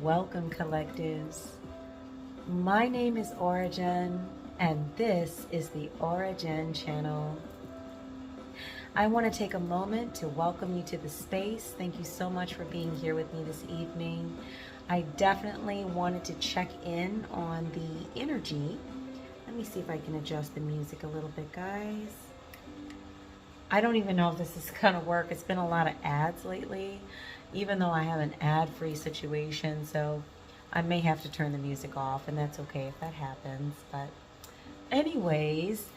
Welcome, collectives. My name is Ora-gen, and this is the Ora-gen channel. I want to take a moment to welcome you to the space. Thank you so much for being here with me this evening. I definitely wanted to check in on the energy. Let me see if I can adjust the music a little bit, guys. I don't even know if this is going to work. It's been a lot of ads lately, even though I have an ad-free situation, so I may have to turn the music off, and that's okay if that happens. But anyways,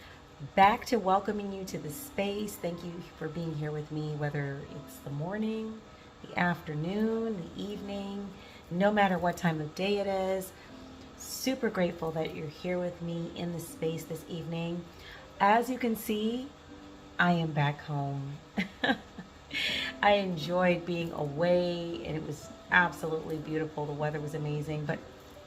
back to welcoming you to the space. Thank you for being here with me, whether it's the morning, the afternoon, the evening, no matter what time of day it is. Super grateful that you're here with me in the space this evening. As you can see, I am back home. I enjoyed being away, and it was absolutely beautiful. The weather was amazing, but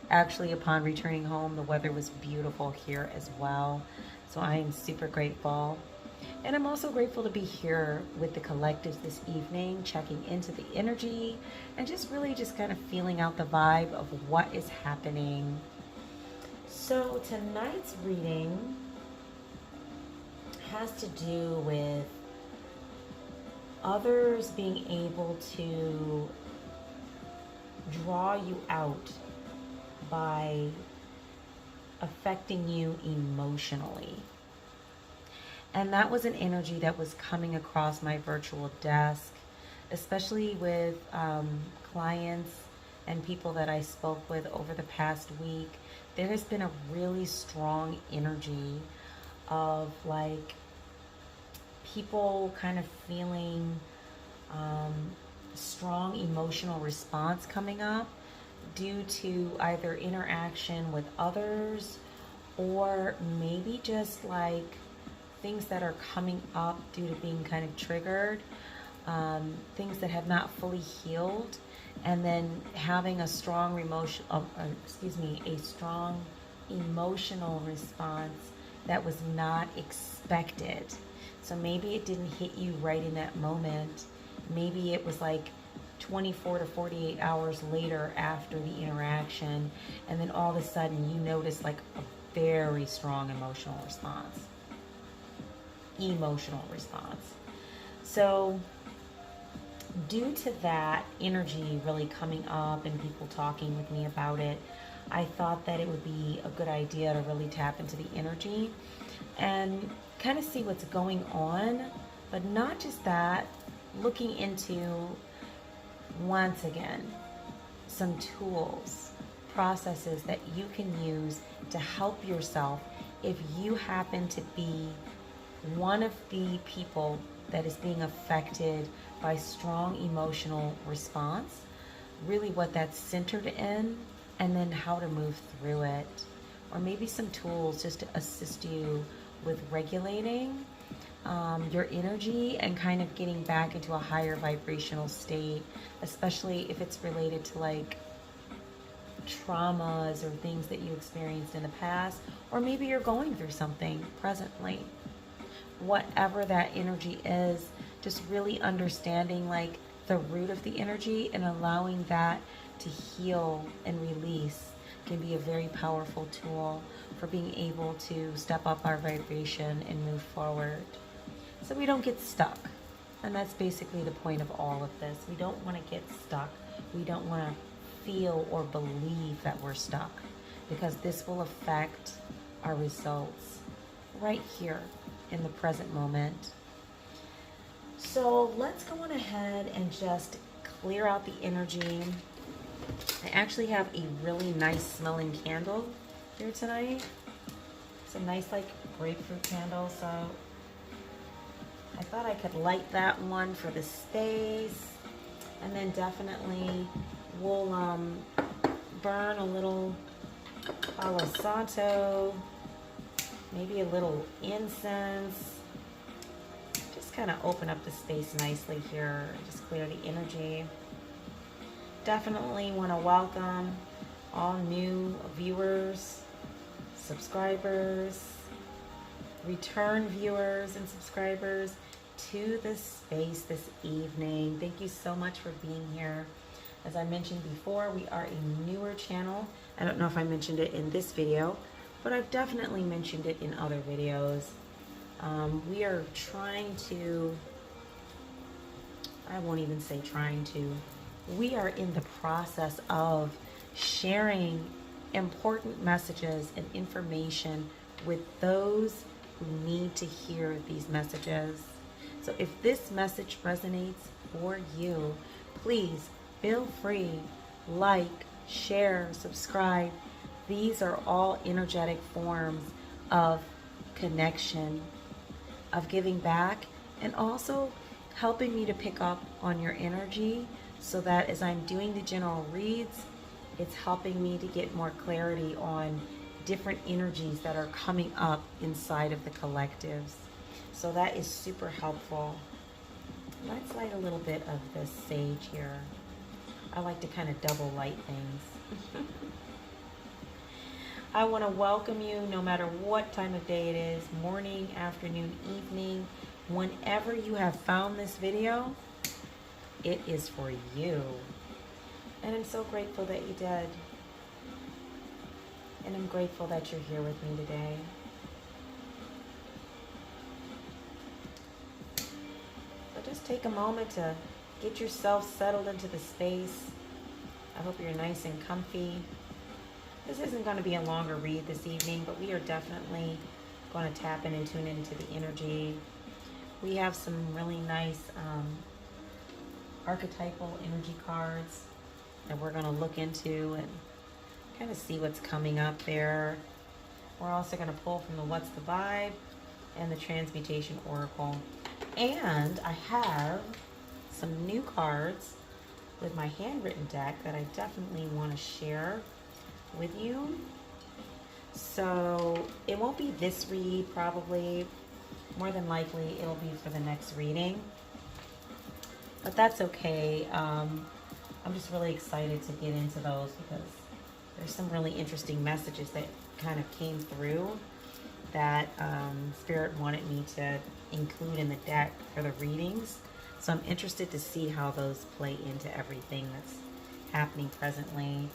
actually upon returning home, the weather was beautiful here as well. So I am super grateful. And I'm also grateful to be here with the collectives this evening, checking into the energy and just really just kind of feeling out the vibe of what is happening. So tonight's reading has to do with others being able to draw you out by affecting you emotionally. And that was an energy that was coming across my virtual desk, especially with clients and people that I spoke with over the past week. There has been a really strong energy of like people kind of feeling strong emotional response coming up due to either interaction with others or maybe just like things that are coming up due to being kind of triggered, things that have not fully healed, and then having a strong a strong emotional response that was not expected. So maybe it didn't hit you right in that moment. Maybe it was like 24 to 48 hours later after the interaction, and then all of a sudden you notice like a very strong emotional response. So due to that energy really coming up and people talking with me about it, I thought that it would be a good idea to really tap into the energy and kind of see what's going on, but not just that, looking into, once again, some tools, processes that you can use to help yourself if you happen to be one of the people that is being affected by strong emotional response, really what that's centered in, and then how to move through it. Or maybe some tools just to assist you with regulating your energy and kind of getting back into a higher vibrational state, especially if it's related to like traumas or things that you experienced in the past, or maybe you're going through something presently. Whatever that energy is, just really understanding like the root of the energy and allowing that to heal and release can be a very powerful tool for being able to step up our vibration and move forward so we don't get stuck. And that's basically the point of all of this. We don't want to get stuck. We don't want to feel or believe that we're stuck, because this will affect our results right here in the present moment. So let's go on ahead and just clear out the energy. I actually have a really nice smelling candle here tonight. It's a nice like grapefruit candle, so I thought I could light that one for the space. And then definitely we'll burn a little Palo Santo, maybe a little incense. Just kind of open up the space nicely here, just clear the energy. Definitely want to welcome all new viewers, subscribers, return viewers and subscribers to this space this evening. Thank you so much for being here. As I mentioned before, we are a newer channel. I don't know if I mentioned it in this video, but I've definitely mentioned it in other videos. We are trying to, I won't even say trying to, we are in the process of sharing important messages and information with those who need to hear these messages. So if this message resonates for you, please feel free, like, share, subscribe. These are all energetic forms of connection, of giving back, and also helping me to pick up on your energy so that as I'm doing the general reads, it's helping me to get more clarity on different energies that are coming up inside of the collectives. So that is super helpful. Let's light a little bit of this sage here. I like to kind of double light things. I want to welcome you no matter what time of day it is, morning, afternoon, evening, whenever you have found this video, it is for you. And I'm so grateful that you did. And I'm grateful that you're here with me today. So just take a moment to get yourself settled into the space. I hope you're nice and comfy. This isn't going to be a longer read this evening, but we are definitely going to tap in and tune into the energy. We have some really nice archetypal energy cards that we're going to look into and kind of see what's coming up there. We're also going to pull from the What's the Vibe and the Transmutation Oracle. And I have some new cards with my handwritten deck that I definitely want to share with you. So it won't be this read, probably. More than likely it'll be for the next reading, but that's okay. I'm just really excited to get into those because there's some really interesting messages that kind of came through that Spirit wanted me to include in the deck for the readings. So I'm interested to see how those play into everything that's happening presently.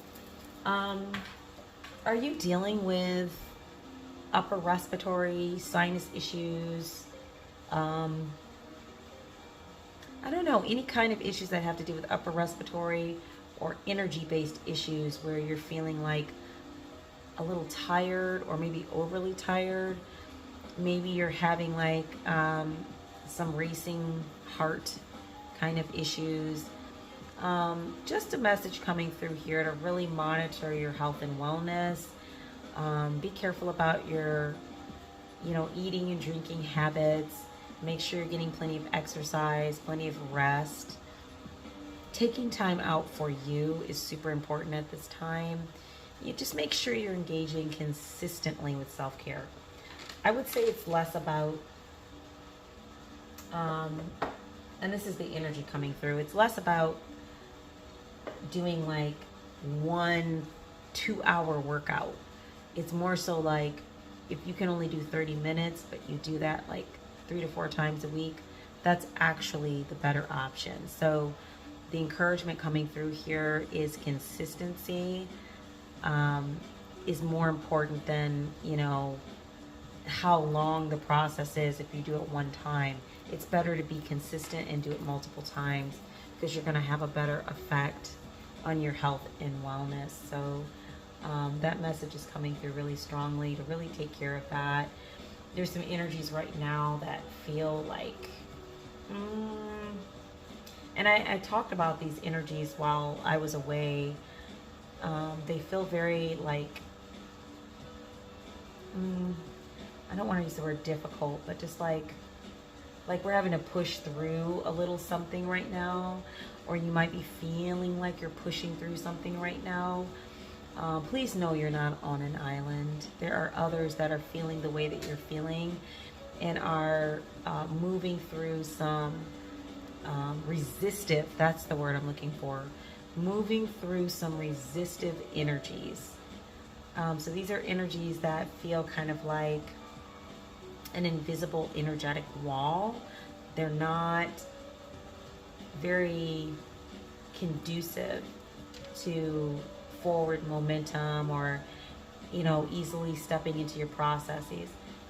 Are you dealing with upper respiratory sinus issues? I don't know, any kind of issues that have to do with upper respiratory or energy-based issues where you're feeling like a little tired or maybe overly tired. Maybe you're having like some racing heart kind of issues. Just a message coming through here to really monitor your health and wellness. Be careful about your, eating and drinking habits. Make sure you're getting plenty of exercise, plenty of rest. Taking time out for you is super important at this time. You just make sure you're engaging consistently with self-care. I would say it's less about, and this is the energy coming through, it's less about doing like 1 2-hour workout. It's more so like if you can only do 30 minutes, but you do that like 3 to 4 times a week, that's actually the better option. So the encouragement coming through here is consistency is more important than, how long the process is if you do it one time. It's better to be consistent and do it multiple times because you're going to have a better effect on your health and wellness. So that message is coming through really strongly to really take care of that. There's some energies right now that feel like, and I talked about these energies while I was away. They feel very like, I don't want to use the word difficult, but just like we're having to push through a little something right now, or you might be feeling like you're pushing through something right now. Please know you're not on an island. There are others that are feeling the way that you're feeling and are moving through some resistive, that's the word I'm looking for, moving through some resistive energies. So these are energies that feel kind of like an invisible energetic wall. They're not very conducive to forward momentum or, easily stepping into your processes.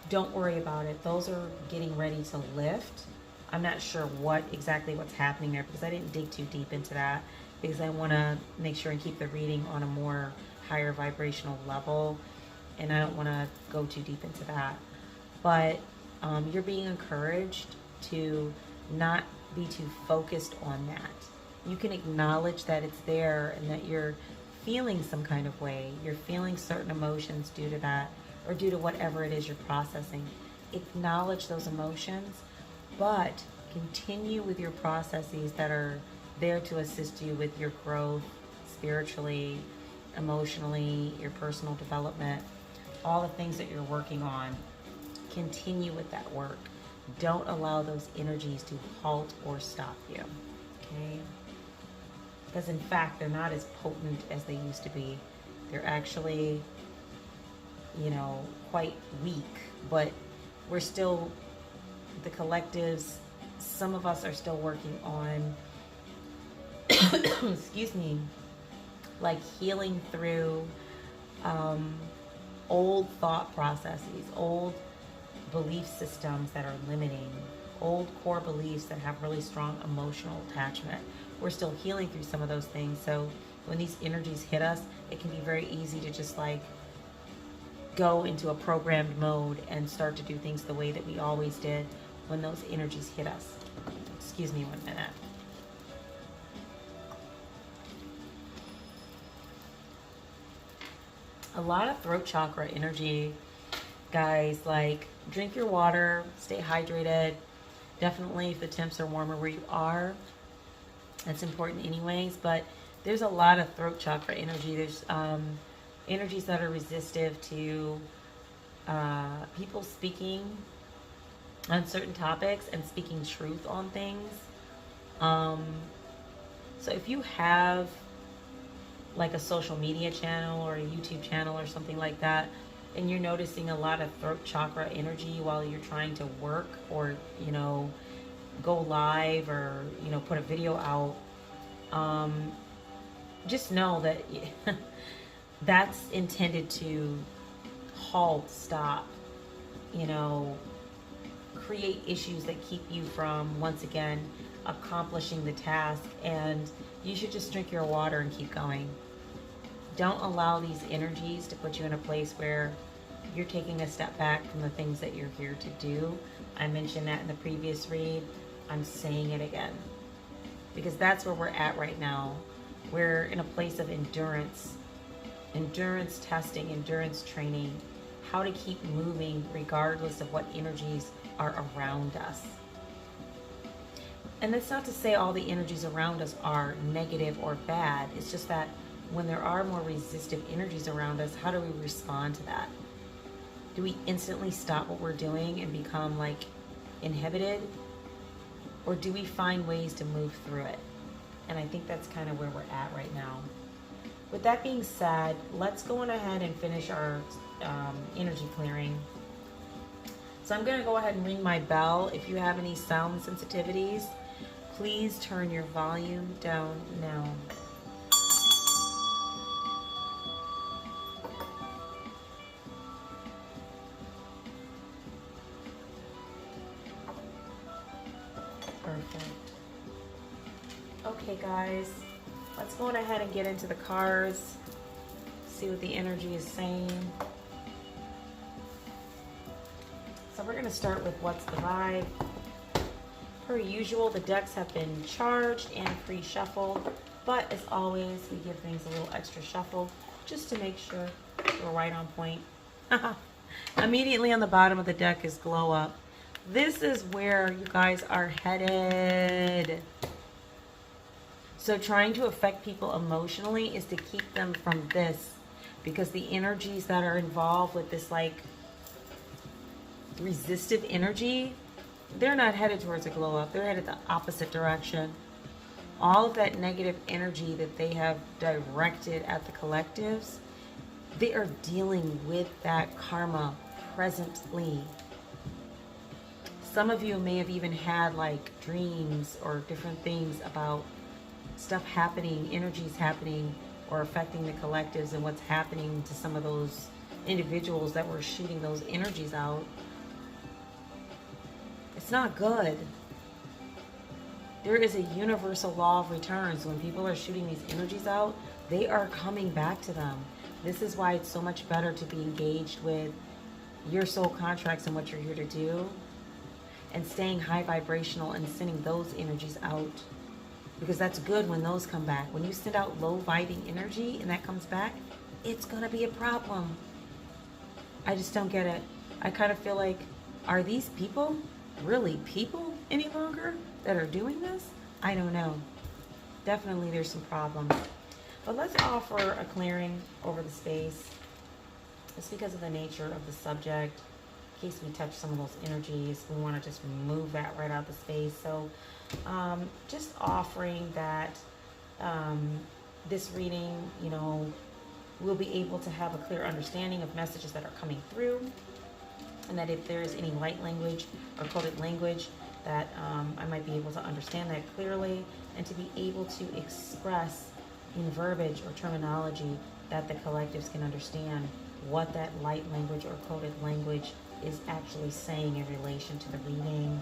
Don't worry about it. Those are getting ready to lift. I'm not sure what's happening there because I didn't dig too deep into that, because I want to make sure and keep the reading on a more higher vibrational level, and I don't want to go too deep into that. But you're being encouraged to not be too focused on that. You can acknowledge that it's there and that you're feeling some kind of way. You're feeling certain emotions due to that, or due to whatever it is you're processing. Acknowledge those emotions, but continue with your processes that are there to assist you with your growth spiritually, emotionally, your personal development, all the things that you're working on. Continue with that work. Don't allow those energies to halt or stop you, okay? Because in fact, they're not as potent as they used to be. They're actually, quite weak, but we're still, the collectives, some of us are still working on, excuse me, like healing through old thought processes, old belief systems that are limiting, old core beliefs that have really strong emotional attachment. We're still healing through some of those things. So when these energies hit us, it can be very easy to just like go into a programmed mode and start to do things the way that we always did when those energies hit us. Excuse me 1 minute. A lot of throat chakra energy, guys. Like, drink your water, stay hydrated. Definitely if the temps are warmer where you are, that's important anyways. But there's a lot of throat chakra energy. There's energies that are resistive to people speaking on certain topics and speaking truth on things. So if you have like a social media channel or a YouTube channel or something like that, and you're noticing a lot of throat chakra energy while you're trying to work or, go live or, put a video out, just know that that's intended to halt, stop, create issues that keep you from, once again, accomplishing the task. And you should just drink your water and keep going. Don't allow these energies to put you in a place where you're taking a step back from the things that you're here to do. I mentioned that in the previous read. I'm saying it again, because that's where we're at right now. We're in a place of endurance testing, endurance training, how to keep moving regardless of what energies are around us. And that's not to say all the energies around us are negative or bad. It's just that when there are more resistive energies around us, how do we respond to that? Do we instantly stop what we're doing and become like inhibited? Or do we find ways to move through it? And I think that's kind of where we're at right now. With that being said, let's go on ahead and finish our energy clearing. So I'm going to go ahead and ring my bell. If you have any sound sensitivities, please turn your volume down now. Perfect. Okay, guys, let's go on ahead and get into the cards, see what the energy is saying. So we're going to start with what's the vibe. Per usual, the decks have been charged and pre-shuffled, but as always, we give things a little extra shuffle just to make sure we're right on point. Immediately on the bottom of the deck is glow up. This is where you guys are headed. So trying to affect people emotionally is to keep them from this, because the energies that are involved with this like resistive energy, they're not headed towards a glow up. They're headed the opposite direction. All of that negative energy that they have directed at the collectives, they are dealing with that karma presently. Some of you may have even had like dreams or different things about stuff happening, energies happening, or affecting the collectives and what's happening to some of those individuals that were shooting those energies out. It's not good. There is a universal law of returns. When people are shooting these energies out, they are coming back to them. This is why it's so much better to be engaged with your soul contracts and what you're here to do, and staying high vibrational and sending those energies out, because that's good when those come back. When you send out low vibing energy and that comes back, it's gonna be a problem. I just don't get it. I kind of feel like, are these people really people any longer that are doing this? I don't know. Definitely there's some problems. But let's offer a clearing over the space. It's because of the nature of the subject. In case we touch some of those energies, we want to just remove that right out of the space. So just offering that this reading, you know, we'll be able to have a clear understanding of messages that are coming through, and that if there is any light language or coded language, that I might be able to understand that clearly, and to be able to express in verbiage or terminology that the collectives can understand what that light language or coded language is actually saying in relation to the reading.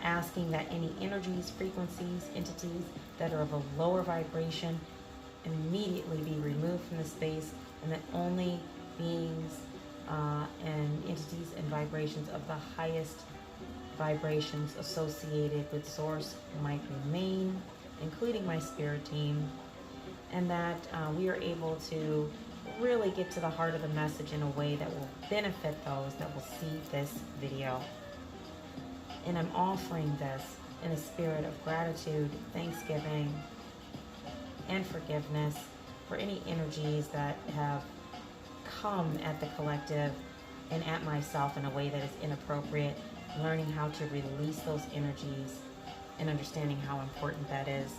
Asking that any energies, frequencies, entities that are of a lower vibration immediately be removed from the space, and that only beings and entities and vibrations of the highest vibrations associated with source might remain, including my spirit team, and that we are able to really get to the heart of the message in a way that will benefit those that will see this video. And I'm offering this in a spirit of gratitude, thanksgiving, and forgiveness for any energies that have come at the collective and at myself in a way that is inappropriate, learning how to release those energies and understanding how important that is.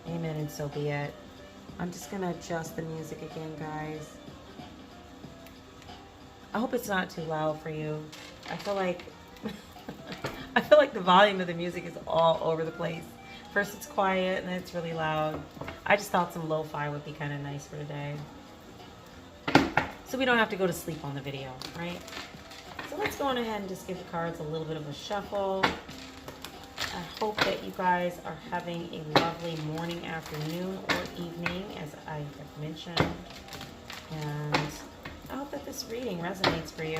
Amen, and so be it. I'm just going to adjust the music again, guys. I hope it's not too loud for you. I feel like the volume of the music is all over the place. First it's quiet and then it's really loud. I just thought some lo-fi would be kind of nice for today, so we don't have to go to sleep on the video, right? So let's go on ahead and just give the cards a little bit of a shuffle. I hope that you guys are having a lovely morning, afternoon, or evening, as I have mentioned. And I hope that this reading resonates for you.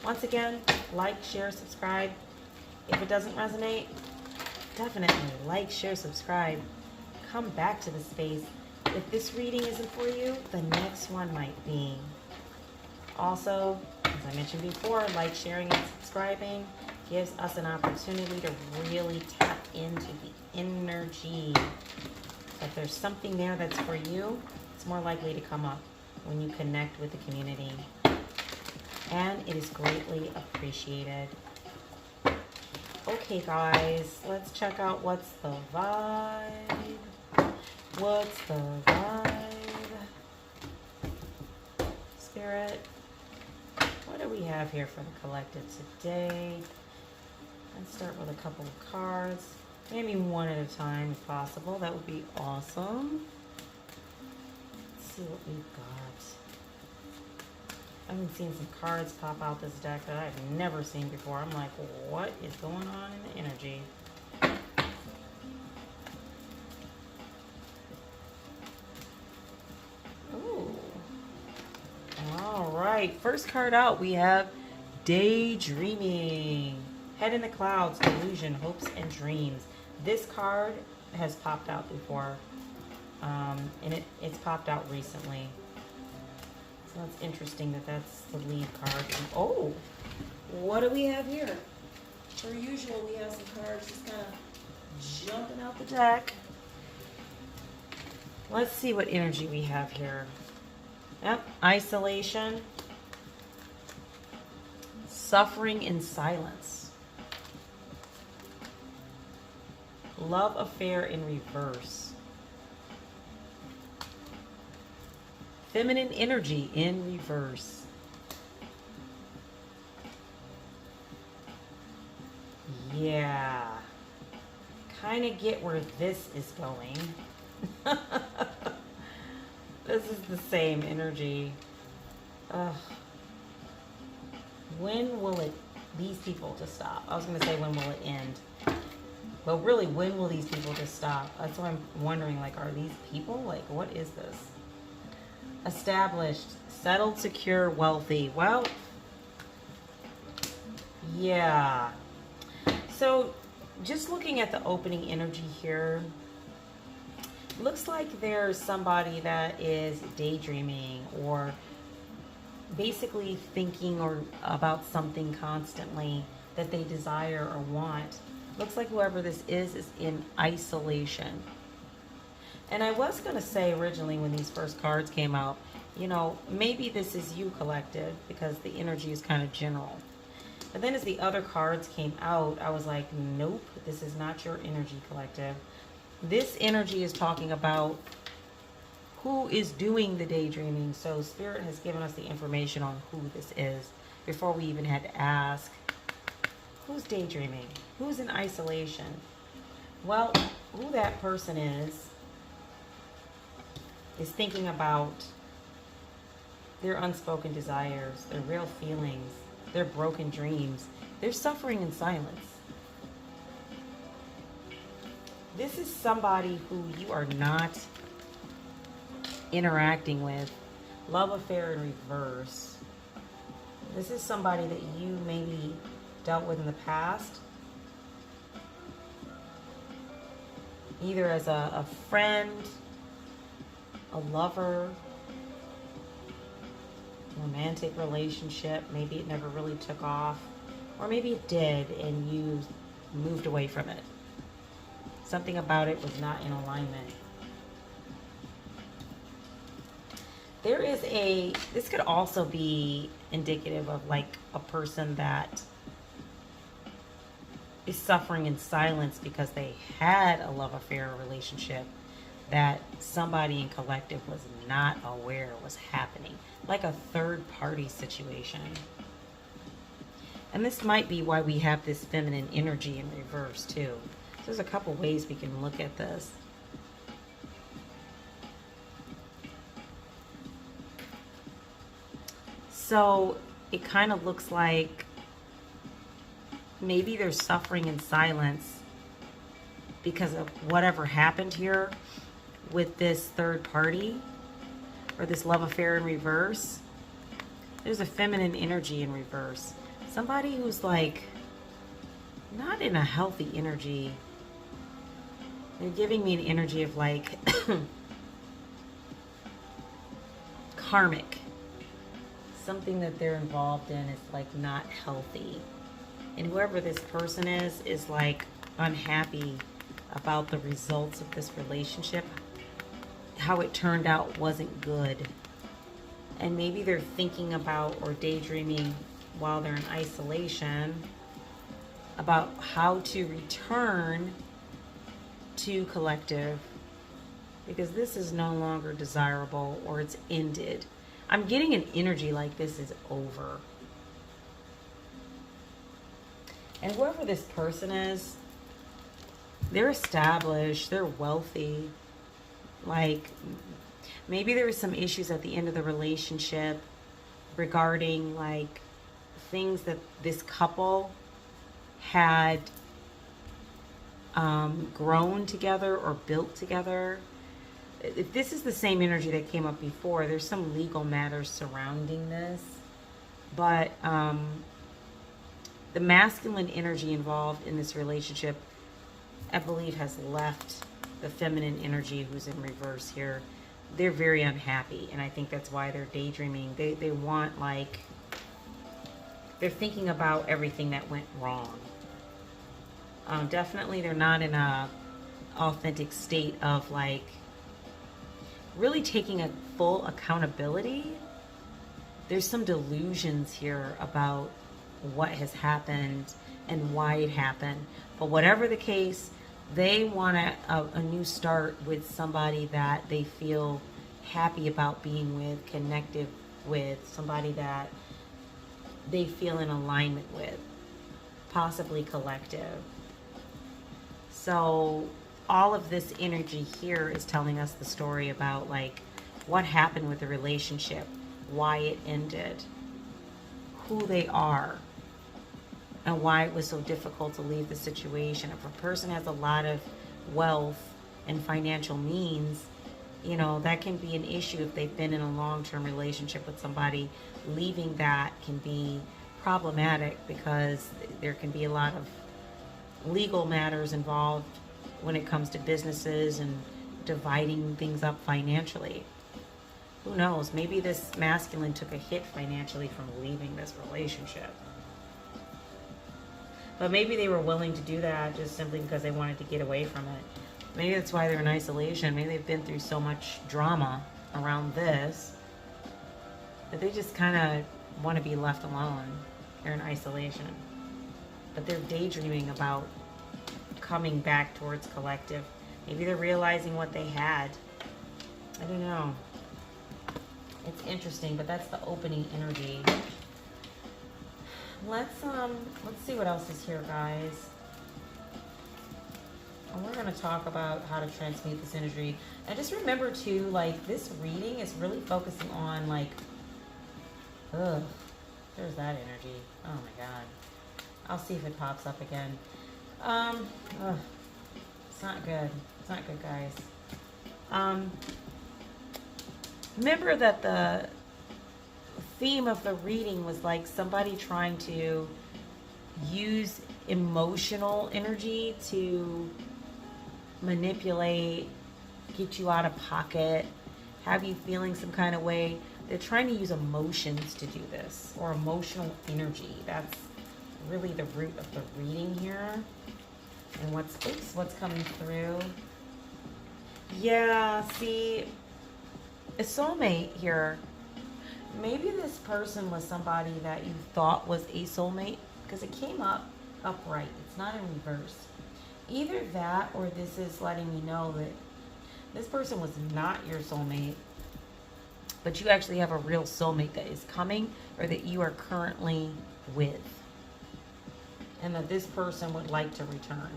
Once again, like, share, subscribe. If it doesn't resonate, definitely like, share, subscribe. Come back to the space. If this reading isn't for you, the next one might be. Also, as I mentioned before, like, sharing, and subscribing gives us an opportunity to really tap into the energy. If there's something there that's for you, it's more likely to come up when you connect with the community. And it is greatly appreciated. Okay, guys, let's check out what's the vibe. What's the vibe? Spirit, what do we have here for the collective today? Let's start with a couple of cards. Maybe one at a time if possible. That would be awesome. Let's see what we've got. I've been seeing some cards pop out this deck that I've never seen before. I'm like, what is going on in the energy? Ooh. All right. First card out, we have Daydreaming. Head in the clouds, delusion, hopes, and dreams. This card has popped out before, and it's popped out recently. So it's interesting that that's the lead card. Oh, what do we have here? Per usual, we have some cards just kind of jumping out the deck. Let's see what energy we have here. Yep, isolation, suffering in silence. Love affair in reverse. Feminine energy in reverse. Yeah. Kind of get where this is going. This is the same energy. Ugh. When will these people just stop? I was going to say, when will it end? But really, when will these people just stop? That's what I'm wondering. Like, are these people? Like, what is this? Established, settled, secure, wealthy. Well, yeah. So, just looking at the opening energy here, looks like there's somebody that is daydreaming or basically thinking or about something constantly that they desire or want. Looks like whoever this is in isolation. And I was going to say originally when these first cards came out, you know, maybe this is you, collective, because the energy is kind of general. But then as the other cards came out, I was like, nope, this is not your energy, collective. This energy is talking about who is doing the daydreaming. So Spirit has given us the information on who this is before we even had to ask, who's daydreaming? Who's in isolation? Well, who that person is thinking about their unspoken desires, their real feelings, their broken dreams. They're suffering in silence. This is somebody who you are not interacting with. Love affair in reverse. This is somebody that you maybe dealt with in the past, either as a friend, a lover, romantic relationship. Maybe it never really took off, or maybe it did and you moved away from it. Something about it was not in alignment. There is this could also be indicative of like a person that is suffering in silence because they had a love affair or relationship that somebody in collective was not aware was happening. Like a third party situation. And this might be why we have this feminine energy in reverse too. So there's a couple ways we can look at this. So it kind of looks like maybe they're suffering in silence because of whatever happened here with this third party or this love affair in reverse. There's a feminine energy in reverse. Somebody who's like not in a healthy energy. They're giving me an energy of like karmic. Something that they're involved in is like not healthy. And whoever this person is like unhappy about the results of this relationship. How it turned out wasn't good. And maybe they're thinking about or daydreaming while they're in isolation about how to return to collective, because this is no longer desirable or it's ended. I'm getting an energy like this is over. And whoever this person is, they're established, they're wealthy. Like, maybe there were some issues at the end of the relationship regarding like things that this couple had grown together or built together. If this is the same energy that came up before, there's some legal matters surrounding this. But the masculine energy involved in this relationship, I believe, has left the feminine energy who's in reverse here. They're very unhappy, and I think that's why they're daydreaming. They want, like, they're thinking about everything that went wrong. Definitely they're not in a authentic state of like really taking a full accountability. There's some delusions here about what has happened and why it happened. But whatever the case, they want a new start with somebody that they feel happy about being with, connected with, somebody that they feel in alignment with, possibly collective. So all of this energy here is telling us the story about like what happened with the relationship, why it ended, who they are, and why it was so difficult to leave the situation. If a person has a lot of wealth and financial means, you know, that can be an issue if they've been in a long-term relationship with somebody. Leaving that can be problematic because there can be a lot of legal matters involved when it comes to businesses and dividing things up financially. Who knows? Maybe this masculine took a hit financially from leaving this relationship. But maybe they were willing to do that just simply because they wanted to get away from it. Maybe that's why they're in isolation. Maybe they've been through so much drama around this that they just kind of want to be left alone. They're in isolation. But they're daydreaming about coming back towards collective. Maybe they're realizing what they had. I don't know. It's interesting, but that's the opening energy. Let's see what else is here, guys. And we're going to talk about how to transmute this energy. And just remember too, like, this reading is really focusing on like, there's that energy. Oh my God. I'll see if it pops up again. It's not good. It's not good, guys. Remember that the theme of the reading was like somebody trying to use emotional energy to manipulate, get you out of pocket, have you feeling some kind of way. They're trying to use emotions to do this, or emotional energy. That's really the root of the reading here. And what's coming through. Yeah, see, a soulmate here. Maybe this person was somebody that you thought was a soulmate, because it came up upright. It's not in reverse. Either that, or this is letting me know that this person was not your soulmate, but you actually have a real soulmate that is coming, or that you are currently with, and that this person would like to return.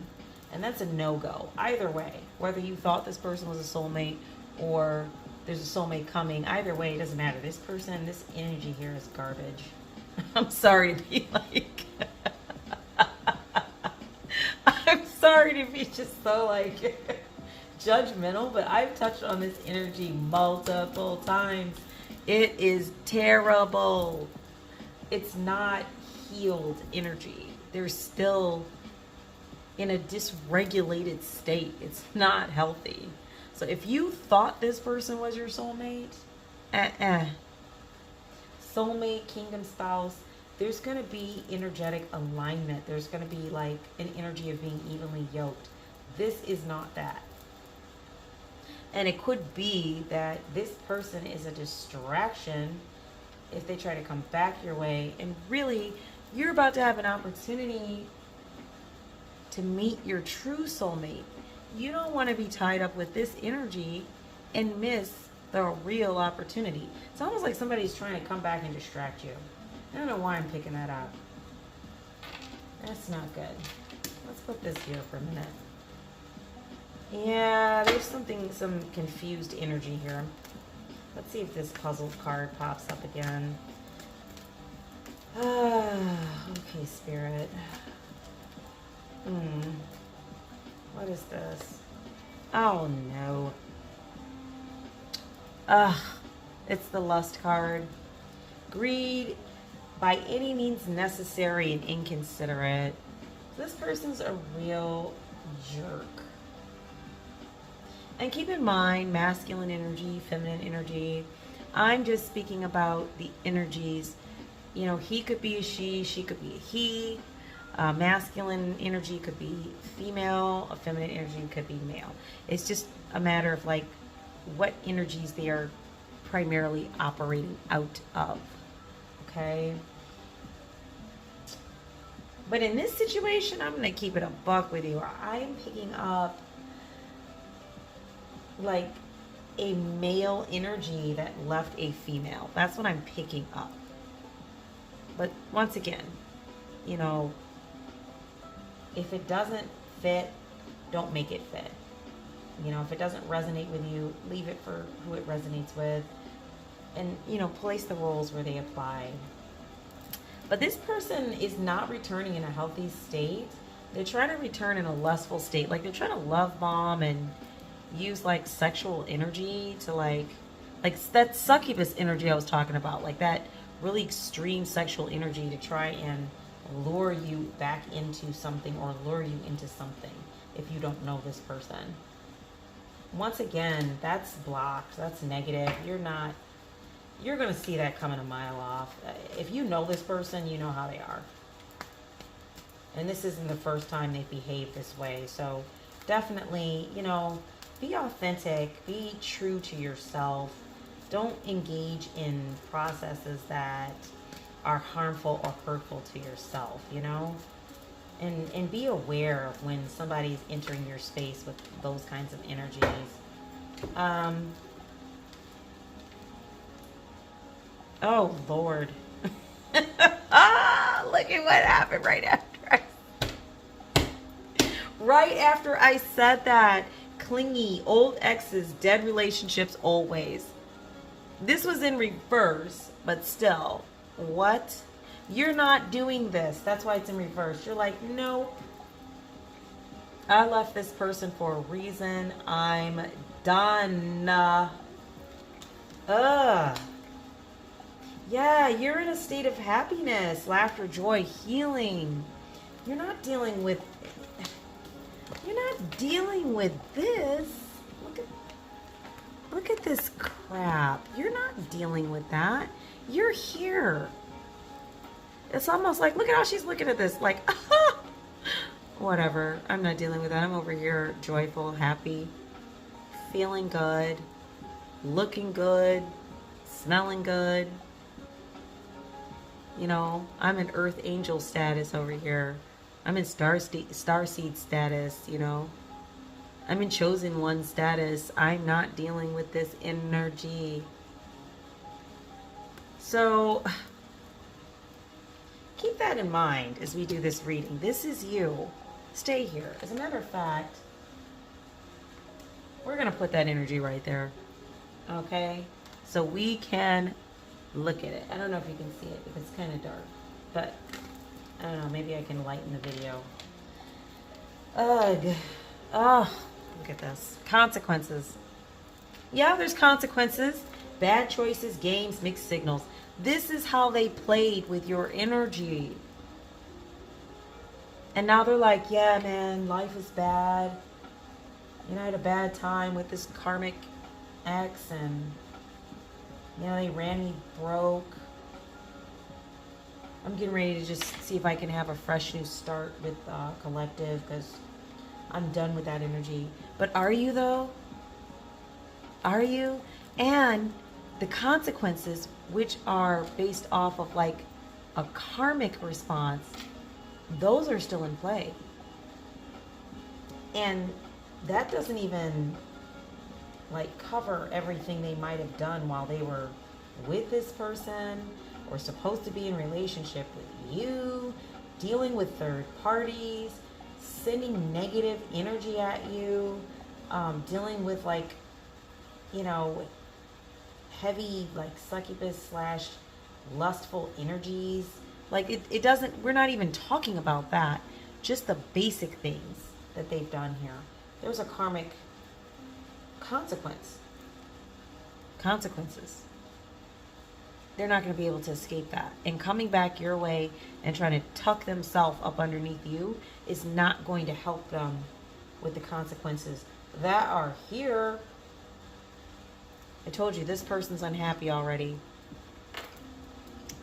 And that's a no-go. Either way, whether you thought this person was a soulmate or there's a soulmate coming, either way, it doesn't matter. This person, this energy here is garbage. I'm sorry to be like, I'm sorry to be just so like judgmental, but I've touched on this energy multiple times. It is terrible. It's not healed energy. There's still in a dysregulated state. It's not healthy. So if you thought this person was your soulmate, soulmate, kingdom spouse, there's going to be energetic alignment. There's going to be like an energy of being evenly yoked. This is not that. And it could be that this person is a distraction if they try to come back your way. And really, you're about to have an opportunity to meet your true soulmate. You don't want to be tied up with this energy and miss the real opportunity. It's almost like somebody's trying to come back and distract you. I don't know why I'm picking that up. That's not good. Let's put this here for a minute. Yeah, there's some confused energy here. Let's see if this puzzle card pops up again. Okay, Spirit. What is this? Oh no. It's the Lust card. Greed, by any means necessary and inconsiderate. This person's a real jerk. And keep in mind, masculine energy, feminine energy. I'm just speaking about the energies. You know, he could be a she could be a he. Masculine energy could be female, a feminine energy could be male. It's just a matter of like what energies they are primarily operating out of. Okay? But in this situation, I'm going to keep it a buck with you. I'm picking up like a male energy that left a female. That's what I'm picking up. But once again, you know, if it doesn't fit, don't make it fit. You know, if it doesn't resonate with you, leave it for who it resonates with. And, you know, place the roles where they apply. But this person is not returning in a healthy state. They're trying to return in a lustful state. Like, they're trying to love bomb and use, like, sexual energy to, like that succubus energy I was talking about. Like, that really extreme sexual energy to try and lure you back into something or lure you into something if you don't know this person. Once again, that's blocked. That's negative. You're going to see that coming a mile off. If you know this person, you know how they are. And this isn't the first time they've behaved this way. So definitely, you know, be authentic. Be true to yourself. Don't engage in processes that are harmful or hurtful to yourself, you know? And be aware of when somebody's entering your space with those kinds of energies. Oh, Lord. Look at what happened right after I said that. Clingy, old exes, dead relationships, always. This was in reverse, but still. What? You're not doing this. That's why it's in reverse. You're like, nope. I left this person for a reason. I'm done. Yeah, you're in a state of happiness, laughter, joy, healing. You're not dealing with this. Look at this crap. You're not dealing with that. You're here. It's almost like, look at how she's looking at this. Like, whatever. I'm not dealing with that. I'm over here joyful, happy, feeling good, looking good, smelling good. You know, I'm in earth angel status over here. I'm in starseed status, you know. I'm in chosen one status. I'm not dealing with this energy. So keep that in mind as we do this reading. This is you. Stay here. As a matter of fact, we're going to put that energy right there. Okay? So we can look at it. I don't know if you can see it because it's kind of dark. But, I don't know. Maybe I can lighten the video. Ugh. Oh, look at this. Consequences. Yeah, there's consequences. Bad choices, games, mixed signals. This is how they played with your energy. And now they're like, yeah, man, life is bad. You know, I had a bad time with this karmic ex, and, you know, they ran me broke. I'm getting ready to just see if I can have a fresh new start with collective, because I'm done with that energy. But are you, though? Are you? And the consequences, which are based off of like a karmic response, those are still in play. And that doesn't even like cover everything they might have done while they were with this person or supposed to be in relationship with you, dealing with third parties, sending negative energy at you, dealing with like, you know, heavy like succubus / lustful energies. Like it doesn't, we're not even talking about that. Just the basic things that they've done here. There's a karmic consequences. They're not going to be able to escape that. And coming back your way and trying to tuck themselves up underneath you is not going to help them with the consequences that are here. I told you, this person's unhappy already.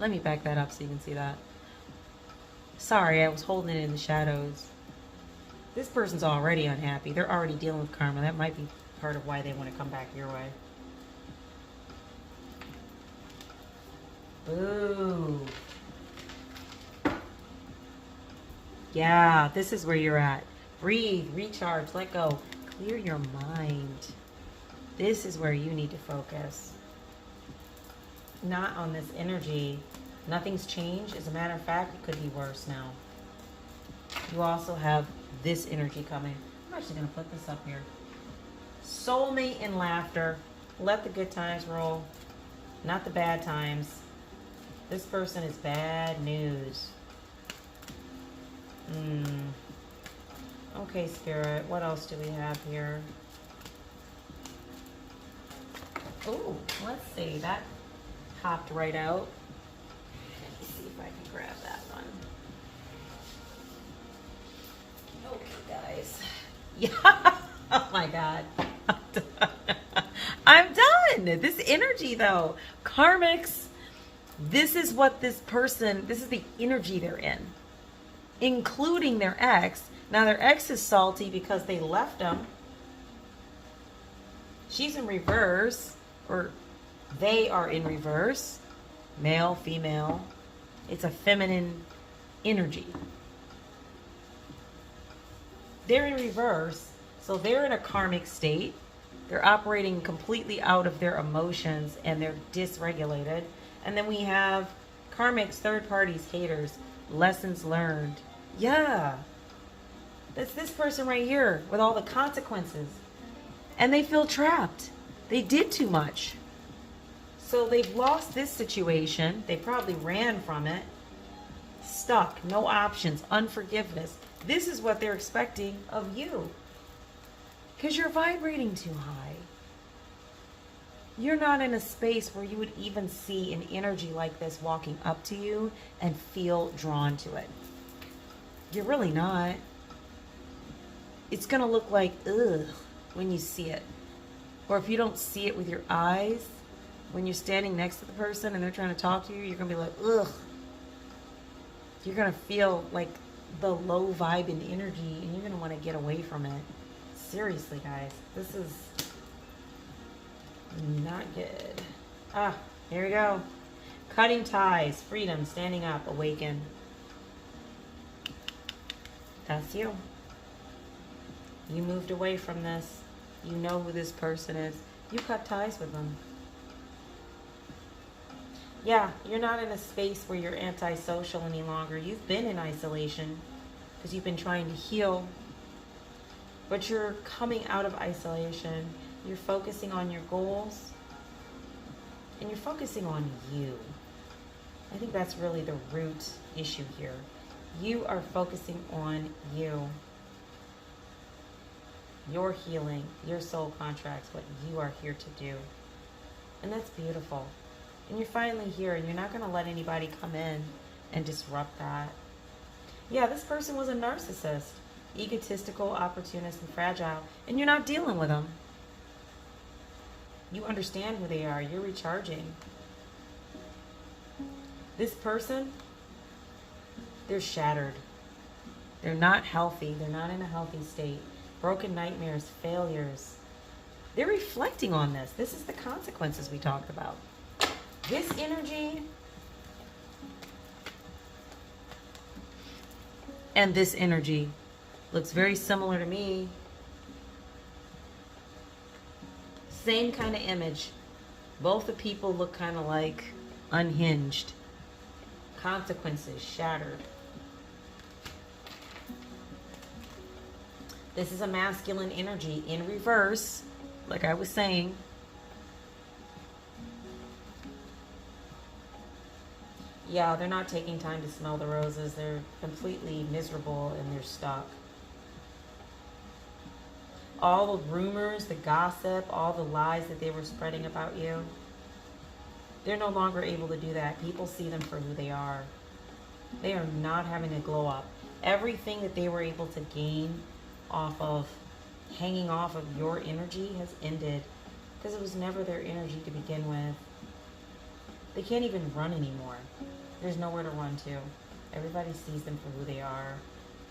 Let me back that up so you can see that. Sorry, I was holding it in the shadows. This person's already unhappy. They're already dealing with karma. That might be part of why they want to come back your way. Ooh. Yeah, this is where you're at. Breathe, recharge, let go. Clear your mind. This is where you need to focus. Not on this energy. Nothing's changed. As a matter of fact, it could be worse now. You also have this energy coming. I'm actually going to put this up here. Soulmate and laughter. Let the good times roll, not the bad times. This person is bad news. Okay, Spirit. What else do we have here? Oh, let's see. That popped right out. Let me see if I can grab that one. Okay, guys. Yeah. Oh my God. I'm done. I'm done. This energy, though. Karmics. This is what this person, this is the energy they're in, including their ex. Now, their ex is salty because they left them. She's in reverse, or they are in reverse. Male, female. It's a feminine energy. They're in reverse, so they're in a karmic state. They're operating completely out of their emotions and they're dysregulated. And then we have karmics, third parties, haters, lessons learned. Yeah. That's this person right here with all the consequences. And they feel trapped. They did too much. So they've lost this situation. They probably ran from it. Stuck. No options. Unforgiveness. This is what they're expecting of you. Because you're vibrating too high. You're not in a space where you would even see an energy like this walking up to you and feel drawn to it. You're really not. It's going to look like, ugh, when you see it. Or if you don't see it with your eyes, when you're standing next to the person and they're trying to talk to you, you're going to be like, ugh. You're going to feel like the low vibe and energy, and you're going to want to get away from it. Seriously, guys, this is not good. Ah, here we go. Cutting ties, freedom, standing up, awaken. That's you. You moved away from this. You know who this person is. You cut ties with them. Yeah, you're not in a space where you're antisocial any longer. You've been in isolation because you've been trying to heal. But you're coming out of isolation. You're focusing on your goals. And you're focusing on you. I think that's really the root issue here. You are focusing on you. Your healing, your soul contracts, what you are here to do. And that's beautiful. And you're finally here, and you're not going to let anybody come in and disrupt that. Yeah, this person was a narcissist. Egotistical, opportunist, and fragile. And you're not dealing with them. You understand who they are. You're recharging. This person, they're shattered. They're not healthy. They're not in a healthy state. Broken nightmares, failures. They're reflecting on this. This is the consequences we talked about. This energy and this energy looks very similar to me. Same kind of image. Both the people look kind of like unhinged. Consequences, shattered. This is a masculine energy in reverse, like I was saying. Yeah, they're not taking time to smell the roses. They're completely miserable and they're stuck. All the rumors, the gossip, all the lies that they were spreading about you, they're no longer able to do that. People see them for who they are. They are not having a glow up. Everything that they were able to gain off of hanging off of your energy has ended because it was never their energy to begin with. They can't even run anymore. There's nowhere to run to. Everybody sees them for who they are.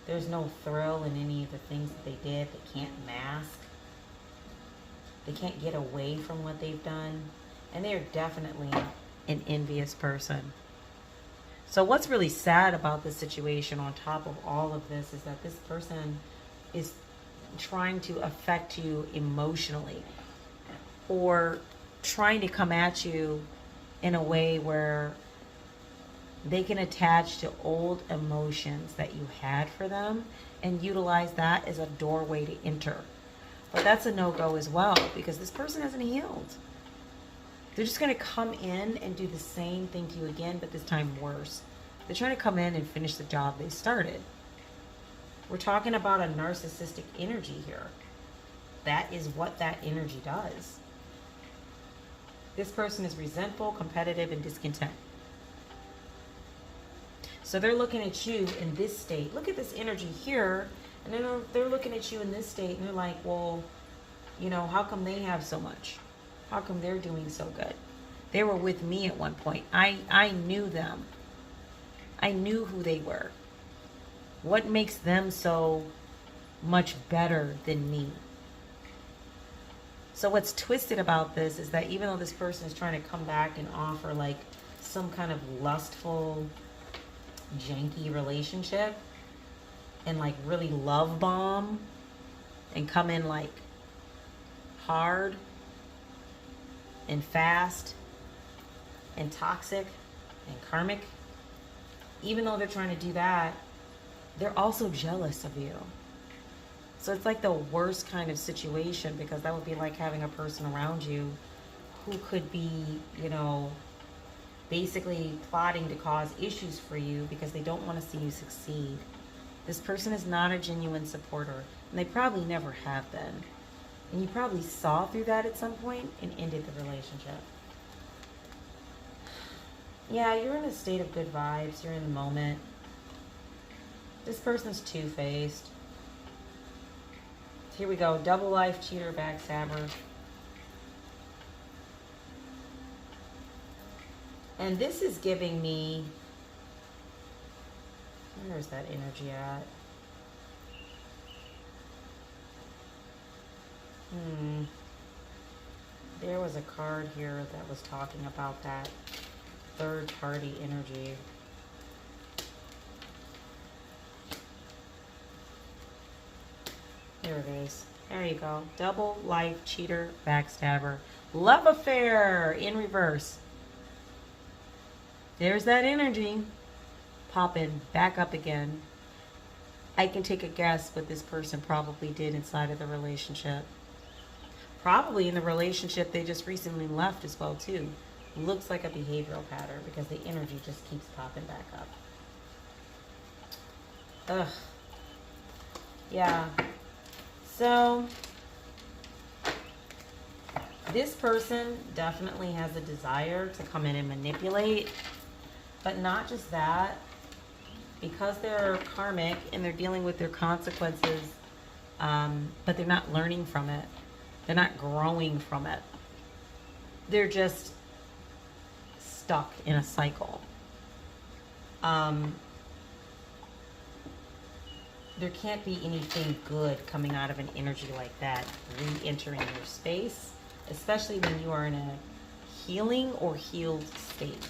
There's no thrill in any of the things that they did. They can't mask. They can't get away from what they've done. And they are definitely an envious person. So what's really sad about this situation on top of all of this is that this person is trying to affect you emotionally or trying to come at you in a way where they can attach to old emotions that you had for them and utilize that as a doorway to enter. But that's a no-go as well, because this person hasn't healed. They're just going to come in and do the same thing to you again, but this time worse. They're trying to come in and finish the job they started. We're talking about a narcissistic energy here. That is what that energy does. This person is resentful, competitive, and discontent. So they're looking at you in this state. Look at this energy here. And then they're looking at you in this state and they're like, well, you know, how come they have so much? How come they're doing so good? They were with me at one point. I knew them. I knew who they were. What makes them so much better than me? So what's twisted about this is that even though this person is trying to come back and offer like some kind of lustful, janky relationship and like really love bomb and come in like hard and fast and toxic and karmic, even though they're trying to do that, they're also jealous of you. So it's like the worst kind of situation, because that would be like having a person around you who could be, you know, basically plotting to cause issues for you because they don't want to see you succeed. This person is not a genuine supporter, and they probably never have been. And you probably saw through that at some point and ended the relationship. Yeah, you're in a state of good vibes. You're in the moment. This person's two-faced. Here we go. Double life, cheater, backstabber. And this is giving me... Where's that energy at? There was a card here that was talking about that third party energy. There it is. There you go. Double life, cheater, backstabber. Love affair in reverse. There's that energy. Popping back up again. I can take a guess what this person probably did inside of the relationship. Probably in the relationship they just recently left as well too. Looks like a behavioral pattern because the energy just keeps popping back up. Ugh. Yeah. So this person definitely has a desire to come in and manipulate, but not just that. Because they're karmic and they're dealing with their consequences, but they're not learning from it. They're not growing from it. They're just stuck in a cycle. There can't be anything good coming out of an energy like that re-entering your space, especially when you are in a healing or healed state.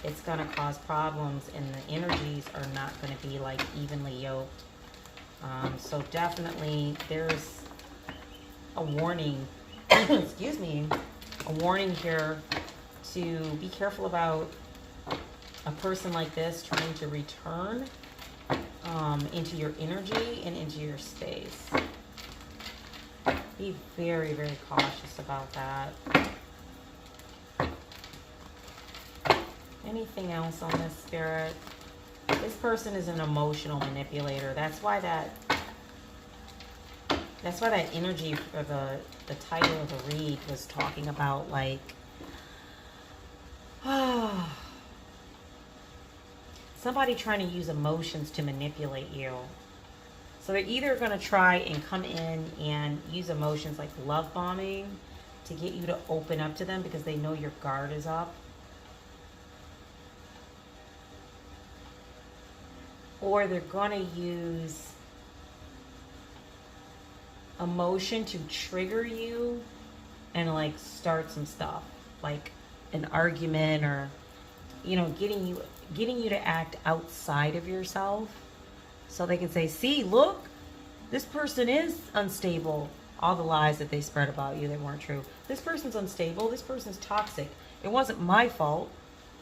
It's going to cause problems and the energies are not going to be like evenly yoked. So definitely there's a warning, excuse me, a warning here to be careful about a person like this trying to return into your energy and into your space. Be very, very cautious about that. Anything else on this, Spirit? This person is an emotional manipulator. That's why that energy for the title of the read was talking about like somebody trying to use emotions to manipulate you. So they're either going to try and come in and use emotions like love bombing to get you to open up to them because they know your guard is up. Or they're going to use emotion to trigger you and like start some stuff like an argument, or you know, getting you to act outside of yourself so they can say, see, look, this person is unstable. All the lies that they spread about you, they weren't true. This person's unstable. This person's toxic. It wasn't my fault.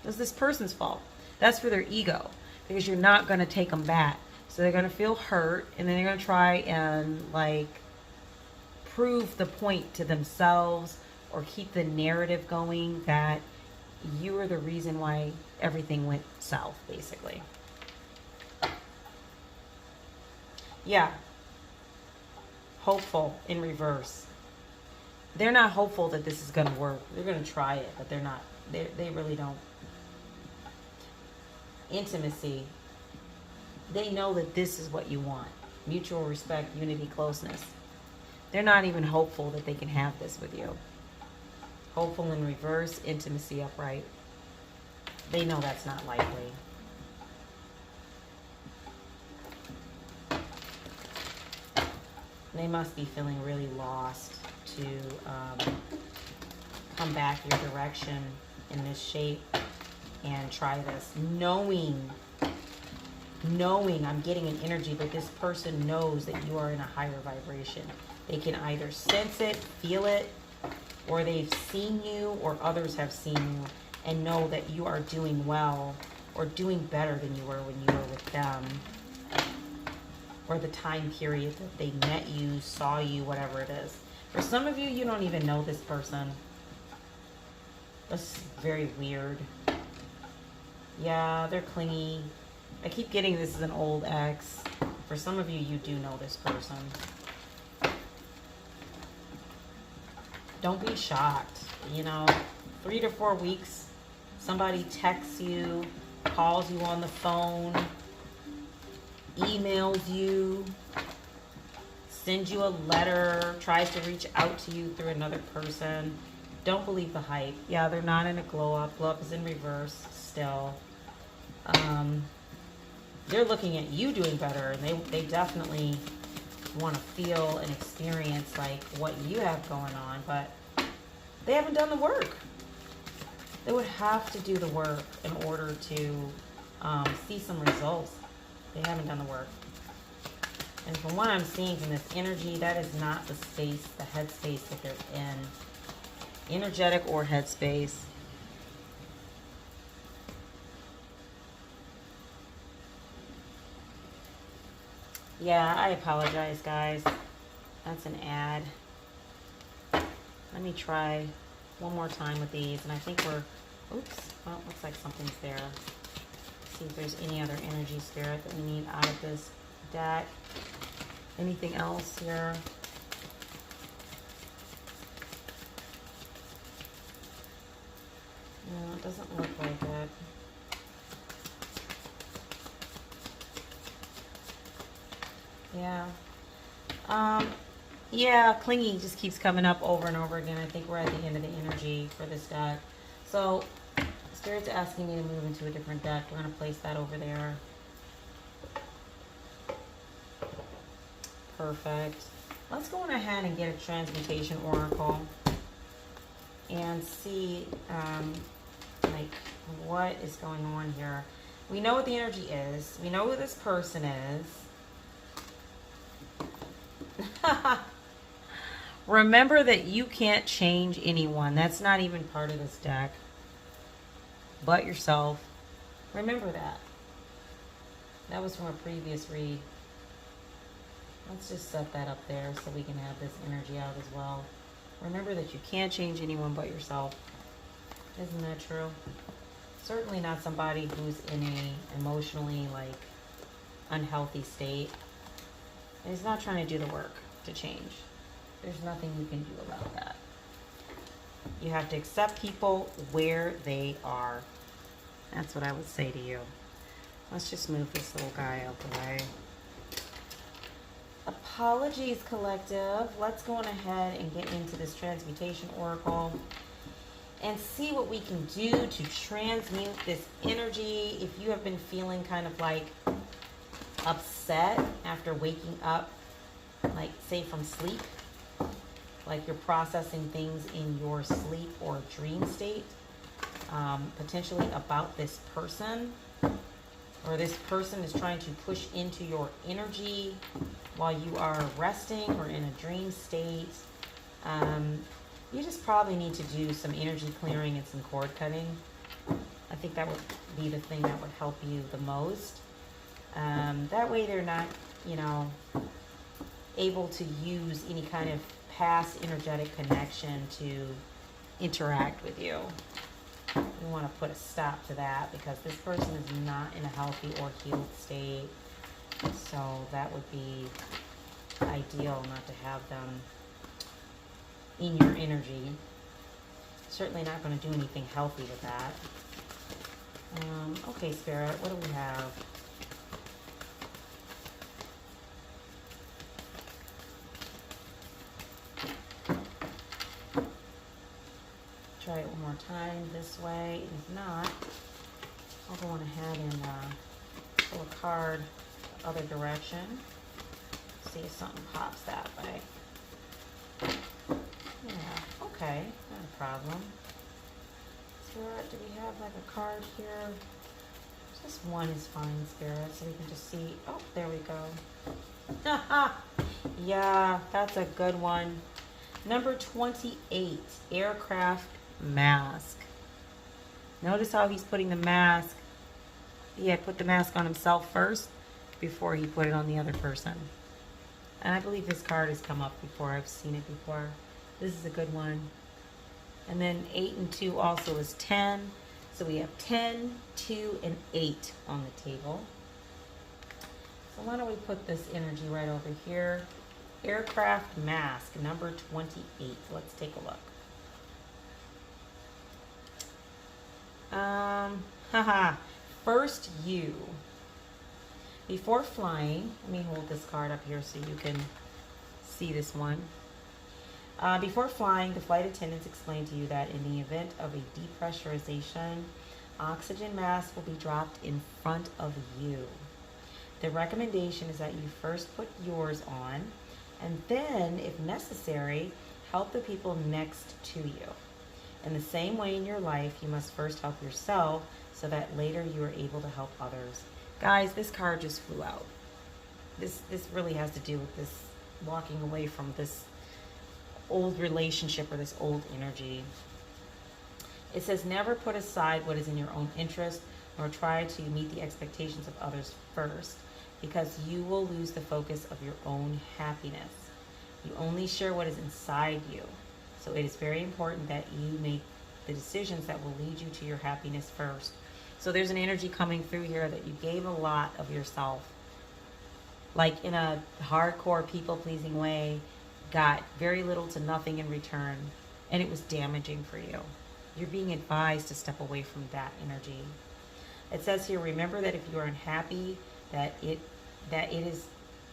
It was this person's fault. That's for their ego, because you're not going to take them back. So they're going to feel hurt, and then they're going to try and like prove the point to themselves or keep the narrative going that you are the reason why everything went south, basically. Yeah. Hopeful in reverse. They're not hopeful that this is going to work. They're going to try it, but they're not. They really don't. Intimacy. They know that this is what you want. Mutual respect, unity, closeness. They're not even hopeful that they can have this with you. Hopeful in reverse, intimacy upright. They know that's not likely. They must be feeling really lost to come back your direction in this shape and try this. Knowing, I'm getting an energy that this person knows that you are in a higher vibration. They can either sense it, feel it, or they've seen you, or others have seen you and know that you are doing well or doing better than you were when you were with them, or the time period that they met you, saw you, whatever it is. For some of you, you don't even know this person. That's very weird. Yeah, they're clingy. I keep getting this is an old ex. For some of you, you do know this person. Don't be shocked. 3 to 4 weeks, somebody texts you, calls you on the phone, emails you, sends you a letter, tries to reach out to you through another person. Don't believe the hype. Yeah, they're not in a glow up. Glow up is in reverse still. They're looking at you doing better, and they definitely want to feel and experience like what you have going on, but they haven't done the work. They would have to do the work in order to see some results. They haven't done the work. And from what I'm seeing from this energy, that is not the space, the headspace that they're in. Energetic or headspace. Yeah, I apologize, guys. That's an ad. Let me try one more time with these, and I think we're, oops, well, looks like something's there. See if there's any other energy spirit that we need out of this deck. Anything else here? No, it doesn't look like it. Yeah. Yeah, clingy just keeps coming up over and over again. I think we're at the end of the energy for this deck. So, Spirit's asking me to move into a different deck. We're going to place that over there. Perfect. Let's go on ahead and get a Transmutation Oracle and see, like, what is going on here. We know what the energy is. We know who this person is. Remember that you can't change anyone. That's not even part of this deck. But yourself. Remember that. That was from a previous read. Let's just set that up there so we can have this energy out as well. Remember that you can't change anyone but yourself. Isn't that true? Certainly not somebody who's in a emotionally, like, unhealthy state. And is not trying to do the work to change. There's nothing you can do about that. You have to accept people where they are. That's what I would say to you. Let's just move this little guy out the way. Apologies, collective. Let's go on ahead and get into this Transmutation Oracle and see what we can do to transmute this energy. If you have been feeling kind of like upset after waking up, like say from sleep, like you're processing things in your sleep or dream state, potentially about this person, or this person is trying to push into your energy while you are resting or in a dream state. You just probably need to do some energy clearing and some cord cutting. I think that would be the thing that would help you the most. That way they're not, able to use any kind of past energetic connection to interact with you. We want to put a stop to that because this person is not in a healthy or healed state. So that would be ideal not to have them in your energy. Certainly not going to do anything healthy with that. Okay, Spirit, what do we have? Try it one more time this way. If not, I'll go on ahead and pull a card the other direction. See if something pops that way. Yeah, okay, not a problem. Spirit, do we have like a card here? Just one is fine, Spirit, so we can just see. Oh, there we go. Yeah, that's a good one. Number 28, aircraft mask. Notice how he's putting the mask. He had put the mask on himself first before he put it on the other person. And I believe this card has come up before. I've seen it before. This is a good one. And then 8 and 2 also is 10. So we have 10, 2, and 8 on the table. So why don't we put this energy right over here. Aircraft mask, number 28. Let's take a look. First you. Before flying, let me hold this card up here so you can see this one. Before flying, the flight attendants explained to you that in the event of a depressurization, oxygen masks will be dropped in front of you. The recommendation is that you first put yours on, and then, if necessary, help the people next to you. In the same way in your life, you must first help yourself so that later you are able to help others. Guys, this card just flew out. This really has to do with this walking away from this old relationship or this old energy. It says, never put aside what is in your own interest, nor try to meet the expectations of others first, because you will lose the focus of your own happiness. You only share what is inside you. So it is very important that you make the decisions that will lead you to your happiness first. So there's an energy coming through here that you gave a lot of yourself, like in a hardcore people-pleasing way, got very little to nothing in return, and it was damaging for you. You're being advised to step away from that energy. It says here, remember that if you are unhappy, that it is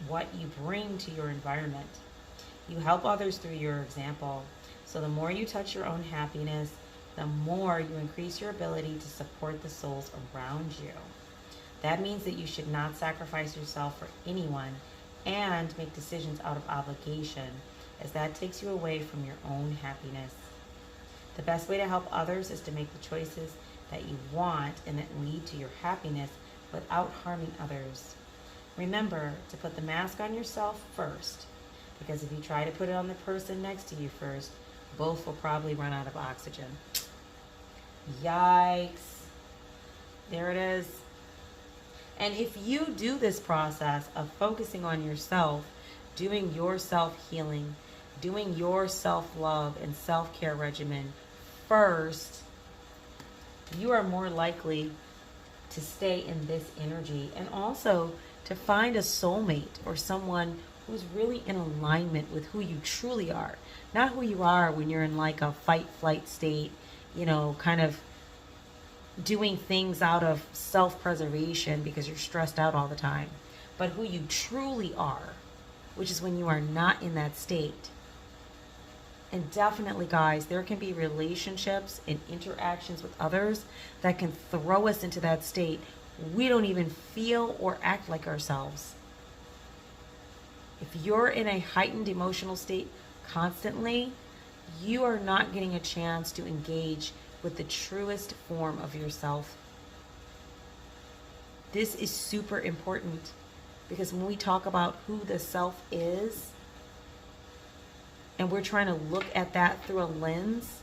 what you bring to your environment. You help others through your example. So the more you touch your own happiness, the more you increase your ability to support the souls around you. That means that you should not sacrifice yourself for anyone and make decisions out of obligation, as that takes you away from your own happiness. The best way to help others is to make the choices that you want and that lead to your happiness without harming others. Remember to put the mask on yourself first, because if you try to put it on the person next to you first, both will probably run out of oxygen. Yikes. There it is. And if you do this process of focusing on yourself, doing your self-healing, doing your self-love and self-care regimen first, you are more likely to stay in this energy, and also to find a soulmate or someone who's really in alignment with who you truly are. Not who you are when you're in like a fight-flight state, you know, kind of doing things out of self-preservation because you're stressed out all the time. But who you truly are, which is when you are not in that state. And definitely, guys, there can be relationships and interactions with others that can throw us into that state. We don't even feel or act like ourselves. If you're in a heightened emotional state constantly, you are not getting a chance to engage with the truest form of yourself. This is super important, because when we talk about who the self is, and we're trying to look at that through a lens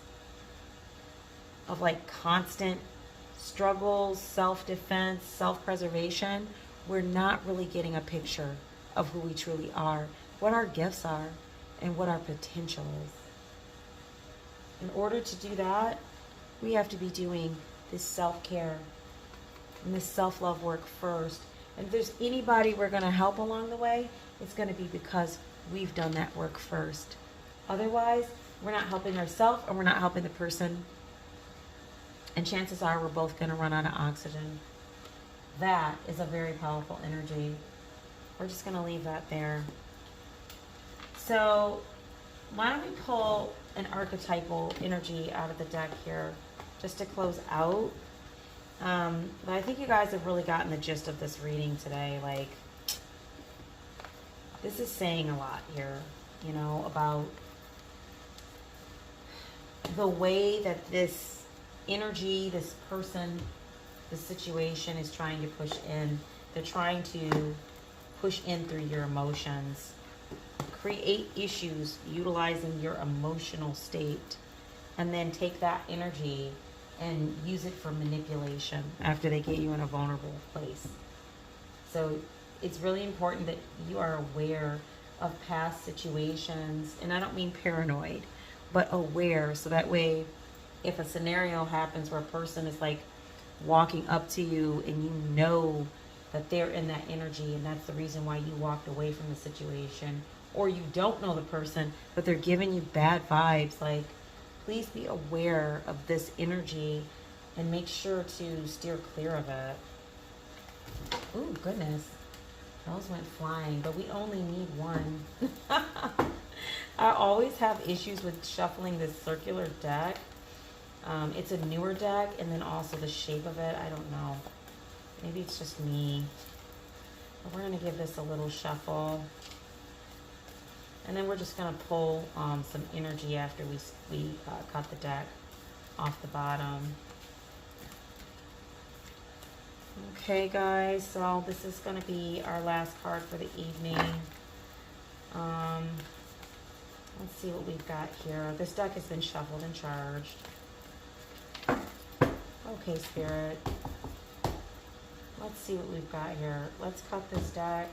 of like constant struggles, self-defense, self-preservation, we're not really getting a picture of who we truly are, what our gifts are, and what our potential is. In order to do that, we have to be doing this self-care and this self-love work first. And if there's anybody we're going to help along the way, it's going to be because we've done that work first. Otherwise, we're not helping ourselves and we're not helping the person. And chances are we're both going to run out of oxygen. That is a very powerful energy. We're just going to leave that there. So why don't we pull an archetypal energy out of the deck here just to close out. But I think you guys have really gotten the gist of this reading today. Like, this is saying a lot here, you know, about the way that this energy, this person, this situation is trying to push in. They're trying to push in through your emotions, create issues utilizing your emotional state, and then take that energy and use it for manipulation after they get you in a vulnerable place. So it's really important that you are aware of past situations, and I don't mean paranoid, but aware, so that way if a scenario happens where a person is like walking up to you and you know that they're in that energy and that's the reason why you walked away from the situation, or you don't know the person but they're giving you bad vibes, like, please be aware of this energy and make sure to steer clear of it. Oh goodness, those went flying, but we only need one. I always have issues with shuffling this circular deck. It's a newer deck, and then also the shape of it, I don't know. Maybe it's just me. But we're going to give this a little shuffle. And then we're just going to pull some energy after we cut the deck off the bottom. Okay, guys, so this is going to be our last card for the evening. Let's see what we've got here. This deck has been shuffled and charged. Okay, Spirit. Let's see what we've got here. Let's cut this deck.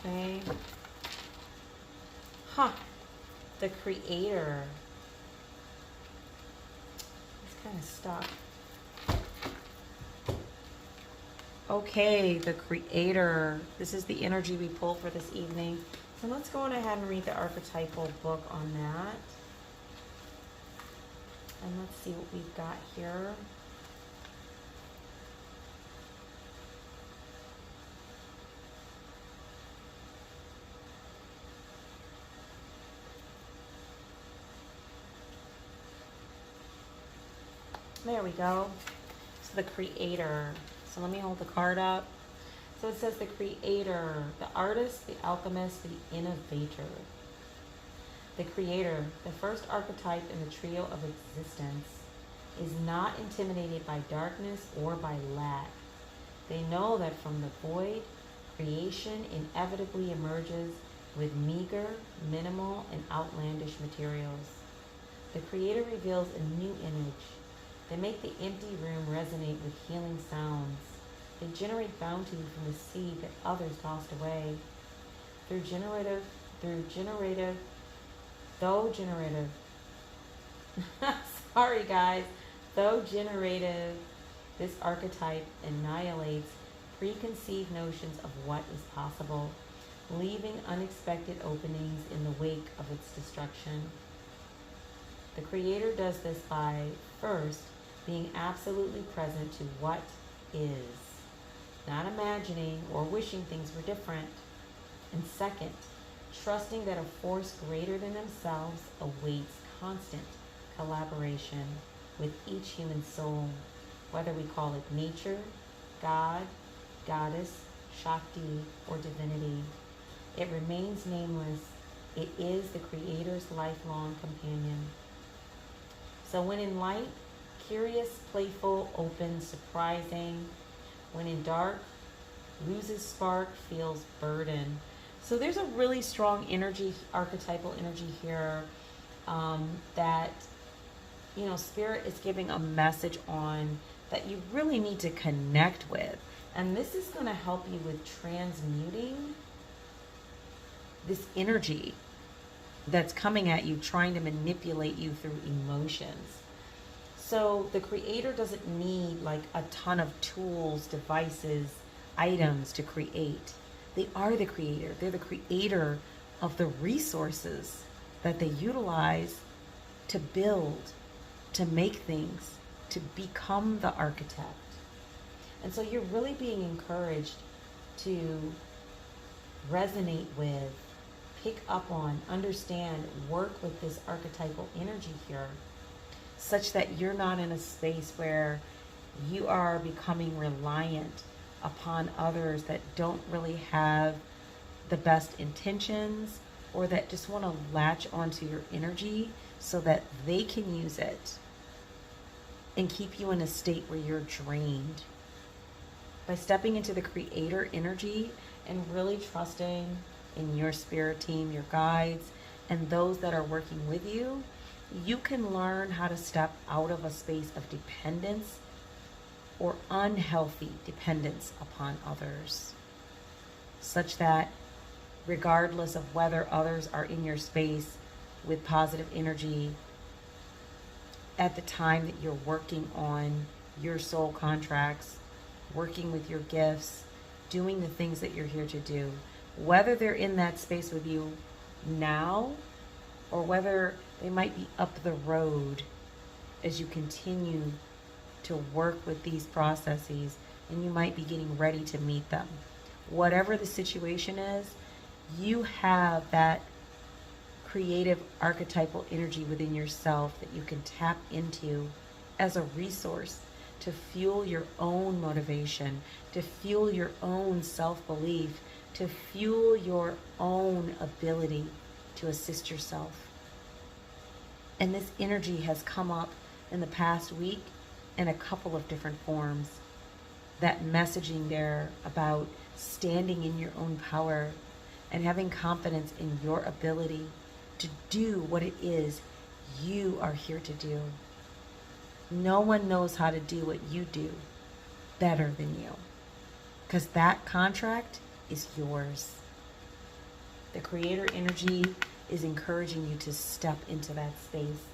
Okay. Huh. The Creator. It's kind of stuck. Okay, the Creator. This is the energy we pulled for this evening. So let's go on ahead and read the archetypal book on that. And let's see what we've got here. There we go. So the Creator. So let me hold the card up. So it says the Creator, the artist, the alchemist, the innovator. The Creator, the first archetype in the trio of existence, is not intimidated by darkness or by lack. They know that from the void, creation inevitably emerges with meager, minimal, and outlandish materials. The Creator reveals a new image. They make the empty room resonate with healing sounds. They generate bounty from the seed that others tossed away. Though generative, sorry guys, though generative, this archetype annihilates preconceived notions of what is possible, leaving unexpected openings in the wake of its destruction. The Creator does this by, first, being absolutely present to what is, not imagining or wishing things were different, and second, trusting that a force greater than themselves awaits constant collaboration with each human soul, whether we call it nature, God, goddess, Shakti, or divinity. It remains nameless. It is the Creator's lifelong companion. So when in light, curious, playful, open, surprising. When in dark, loses spark, feels burden. So there's a really strong energy, archetypal energy here that, you know, Spirit is giving a message on that you really need to connect with. And this is going to help you with transmuting this energy that's coming at you, trying to manipulate you through emotions. So the creator doesn't need like a ton of tools, devices, items to create. They are the creator. They're the creator of the resources that they utilize to build, to make things, to become the architect. And so you're really being encouraged to resonate with, pick up on, understand, work with this archetypal energy here, such that you're not in a space where you are becoming reliant upon others that don't really have the best intentions, or that just want to latch onto your energy so that they can use it and keep you in a state where you're drained. By stepping into the creator energy and really trusting in your spirit team, your guides, and those that are working with you, you can learn how to step out of a space of dependence or unhealthy dependence upon others, such that regardless of whether others are in your space with positive energy at the time that you're working on your soul contracts, working with your gifts, doing the things that you're here to do, whether they're in that space with you now or whether they might be up the road as you continue to work with these processes and you might be getting ready to meet them. Whatever the situation is, you have that creative archetypal energy within yourself that you can tap into as a resource to fuel your own motivation, to fuel your own self-belief, to fuel your own ability to assist yourself. And this energy has come up in the past week in a couple of different forms. That messaging there about standing in your own power and having confidence in your ability to do what it is you are here to do. No one knows how to do what you do better than you, because that contract is yours. The creator energy is encouraging you to step into that space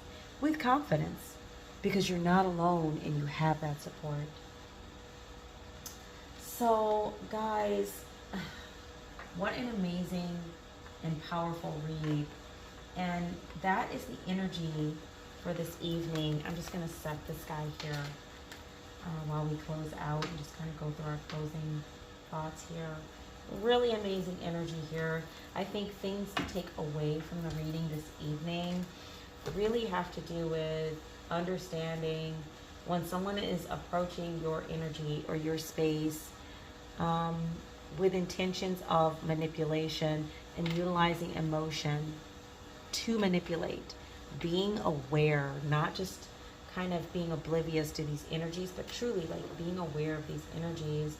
with confidence, because you're not alone and you have that support. So guys, what an amazing and powerful read. And that is the energy for this evening. I'm just going to set this guy here while we close out and just kind of go through our closing thoughts here. Really amazing energy here. I think things to take away from the reading this evening really have to do with understanding when someone is approaching your energy or your space with intentions of manipulation and utilizing emotion to manipulate. Being aware, not just kind of being oblivious to these energies, but truly like being aware of these energies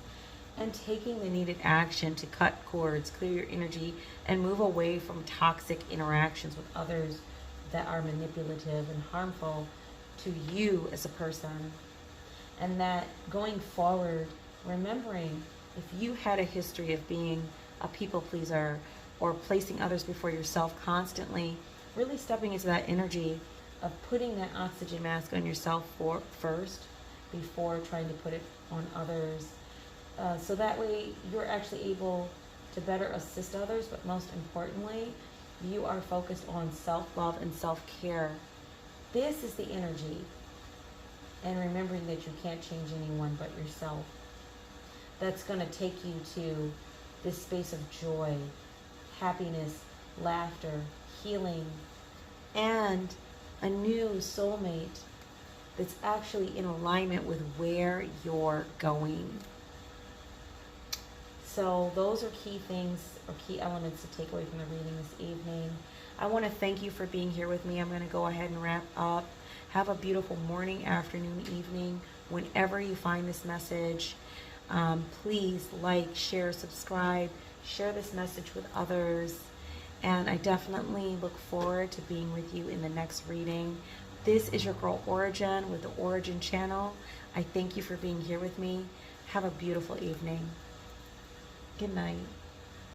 and taking the needed action to cut cords, clear your energy, and move away from toxic interactions with others that are manipulative and harmful to you as a person. And that going forward, remembering if you had a history of being a people pleaser or placing others before yourself constantly, really stepping into that energy of putting that oxygen mask on yourself first before trying to put it on others. So that way you're actually able to better assist others, but most importantly, you are focused on self-love and self-care. This is the energy. And remembering that you can't change anyone but yourself. That's going to take you to this space of joy, happiness, laughter, healing, and a new soulmate that's actually in alignment with where you're going. So those are key things or key elements to take away from the reading this evening. I want to thank you for being here with me. I'm going to go ahead and wrap up. Have a beautiful morning, afternoon, evening, whenever you find this message. Please like, share, subscribe, share this message with others. And I definitely look forward to being with you in the next reading. This is your girl Ora-gen with the Ora-gen channel. I thank you for being here with me. Have a beautiful evening. Good night.